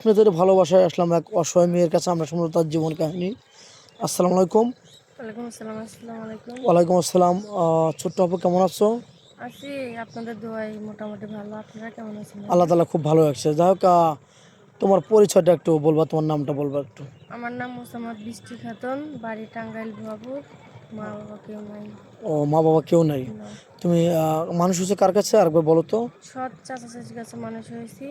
আপনাদের ভালোবাসায় আসলাম এক অসহায় মেয়ের কাছে, আমরা শুনবো তার জীবন কাহিনী। আসসালামু আলাইকুম। ওয়ালাইকুম আসসালাম। আসসালামু আলাইকুম। ওয়ালাইকুম আসসালাম। ছোট্ট আপু, কেমন আছো? আছি, আপনাদের দোয়ায় মোটামুটি ভালো। আপনারা কেমন আছেন আল্লাহ ভাইয়া? তাআলা খুব ভালো রাখছে। যাই হোক, তোমার পরিচয়টা একটু বলবা, তোমার নামটা বলবা একটু। আমার নাম মোসাম্মদ বৃষ্টি খাতুন, বাড়ি টাঙ্গাইল ভবাপুর। মা বাবা কেউ নাই। ও, মা বাবা কেউ নাই। না। তুমি মানুষ হচ্ছে কার কাছে আরেকবার বলো তো? সৎ চাচা চাচির কাছে মানুষ হয়েছি।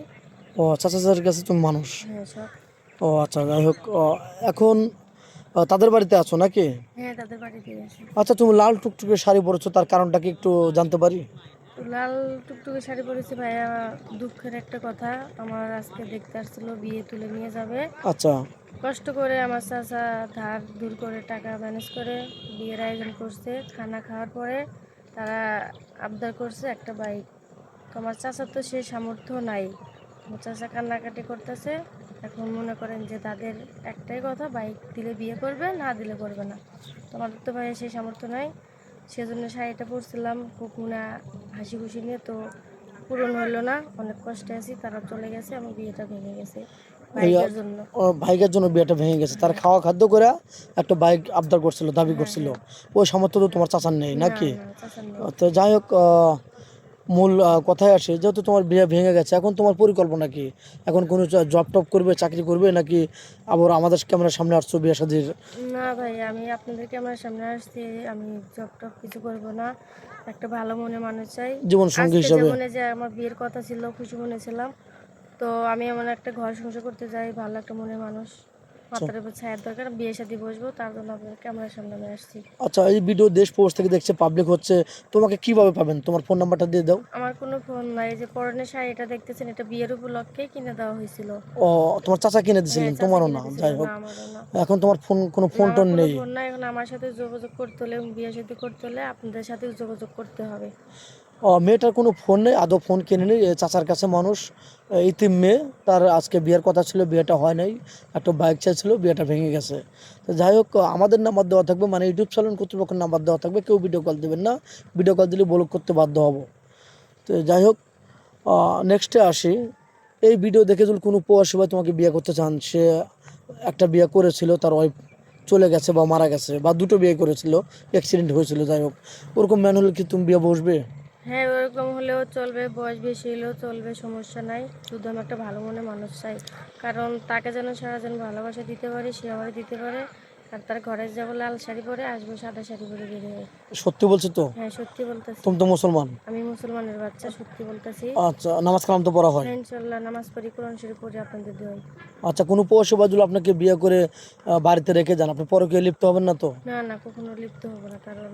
ও, চাচা চাচার কাছে তুমি মানুষ। হ্যাঁ, সৎ। ও আচ্ছা, যাই হোক, এখন তাদের বাড়িতে আছো নাকি? হ্যাঁ, তাদের বাড়িতেই আছি। আচ্ছা, তুমি লাল টুকটুকে শাড়ি পরেছো, তার কারণটা কি একটু জানতে পারি? তো লাল টুকটুকে শাড়ি পরেছি ভাইয়া, দুঃখের একটা কথা। আমার আজকে দেখতে আসছিল, বিয়ে তুলে নিয়ে যাবে। আচ্ছা। কষ্ট করে আমার চাচা ধার দূর করে টাকা ম্যানেজ করে বিয়ের আয়োজন করছে। খানা খাওয়ার পরে তারা আবদার করছে একটা বাইক। তো আমার চাচার তো সে সামর্থ্য নাই। আমার চাচা কান্নাকাটি করতেছে। এখন মনে করেন যে তাদের একটাই কথা, বাইক দিলে বিয়ে করবে, না দিলে করবে না। তো আমাদের তো ভাইয়া সেই সামর্থ্য নাই। সেজন্য শাড়িটা পরছিলাম খুব মনে হাসি খুশি নিয়ে, তো পূরণ হলো না। অনেক কষ্টে আছি, তারা চলে গেছে, আমার বিয়েটা ভেঙে গেছে ওই বাইকের জন্য। ও বাইকের জন্য বিয়েটা ভেঙে গেছে, তার হ্যাঁ, খাওয়া খাদ্য করে একটা বাইক আবদার করছিল, দাবি হ্যাঁ, করছিল। হ্যাঁ। ওই সামর্থ্য তো তোমার চাচার নেই না, নাকি? না, চাচার নেই। তো যাই হোক, মূল কথায় আসে, যেহেতু তোমার বিয়ে ভেঙে গেছে, এখন তোমার পরিকল্পনা কি? এখন কোনো জব টপ করবে, চাকরি করবে, নাকি আবার আমাদের ক্যামেরার সামনে আসছো বিয়ে শাদীর? না ভাই, আমি আপনাদের ক্যামেরার সামনে আসছি। আমি জব টপ কিছু করব না। একটা ভালো মনে মানুষ চাই। জীবন সঙ্গী আজকে হিসাবে? যেমন এই যে আমার বিয়ের কথা ছিল, খুশি মনে ছিলাম। তো আমি এমন একটা ঘর সংসার করতে যাই, ভালো একটা মনের মানুষ, আচ্ছা। মাথার উপর ছায়ার দরকার, বিয়ে শাদী বসবো, তার জন্য আপনাদের ক্যামেরার সামনে আমি আসছি। আচ্ছা, এই ভিডিও দেশ প্রবাস থেকে দেখছে, পাবলিক হচ্ছে, তোমাকে কিভাবে পাবেন? তোমার ফোন নাম্বারটা দিয়ে দাও। আমার কোনো ফোন নাই। এই যে পরনের শাড়িটা দেখতেছেন, এটা বিয়ের উপলক্ষে কিনে দেওয়া হয়েছিল। ও, তোমার চাচা কিনে হ্যাঁ, দিয়েছিলেন, চাচা তোমারও কিনে না? দিয়েছিল। যাই না, হোক, আমারও না। এখন তোমার কোনো না, ফোন আমার টোন কোনো নেই। ফোন নাই। এখন আমার সাথে যোগাযোগ করতে হলে, বিয়ে শাদী করতে হলে আপনাদের সাথেও যোগাযোগ করতে হবে। মেয়েটার কোনো ফোন নেই, আদৌ ফোন কিনেনি, চাচার কাছে মানুষ, ইতিম মেয়ে। তার আজকে বিয়ের কথা ছিল, বিয়েটা হয় নাই। একটা বাইক চাইছিল, বিয়েটা ভেঙে গেছে। তো যাই হোক, আমাদের নাম্বার দেওয়া থাকবে, মানে ইউটিউব চ্যানেল কর্তৃপক্ষের নাম্বার দেওয়া থাকবে, কেউ ভিডিও কল দেবেন না। ভিডিও কল দিলে ব্লক করতে বাধ্য হব। তো যাই হোক, নেক্সটে আসি। এই ভিডিও দেখে যদি কোনো প্রবাসী ভাই তোমাকে বিয়ে করতে চান, সে একটা বিয়ে করেছিল, তার ওয়াইফ চলে গেছে বা মারা গেছে, বা দুটো বিয়ে করেছিল, অ্যাক্সিডেন্ট হয়েছিল, যাই হোক, ওরকম ম্যান হলে কি তুমি বিয়ে বসবে? হ্যাঁ, ওরকম হলেও চলবে, বয়স বেশি হলেও চলবে, সমস্যা নাই। শুধু আমি একটা ভালো মনে মানুষ চাই। কারণ তাকে যেন সারা যেন ভালোবাসা দিতে পারি, সে আমাকে দিতে পারে। আর তার ঘরে যাবো লাল শাড়ি পরে, আসবো সাদা শাড়ি পরে বেরিয়ে। সত্যি বলছো তো? হ্যাঁ, সত্যি বলতেছি। তুমি তো মুসলমান। আমি মুসলমানের বাচ্চা, সত্যি বলতেছি। আচ্ছা, নামাজ কালাম তো পড়া হয়? হ্যাঁ, ইনশাল্লাহ নামাজ পড়ি, কোরআন শরীফ পড়ি আপনাদের দোয়ায়। আচ্ছা, কোনো প্রবাসী ভাই যদি আপনাকে বিয়ে করে বাড়িতে রেখে যান, আপনি পরকীয়ায় লিপ্ত হবেন না তো? না, না, কখনো লিপ্ত হবো না। কারণ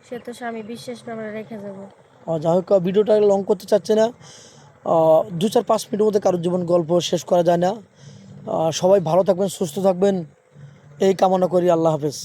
সে তো স্বামী, বিশ্বাস আমরা রেখে যাবো। যাই হোক, ভিডিওটা লং করতে চাচ্ছি না। 2-4-5 মিনিটের মধ্যে কারোর জীবন গল্প শেষ করা যায় না। সবাই ভালো থাকবেন, সুস্থ থাকবেন, এই কামনা করি। আল্লাহ হাফেজ।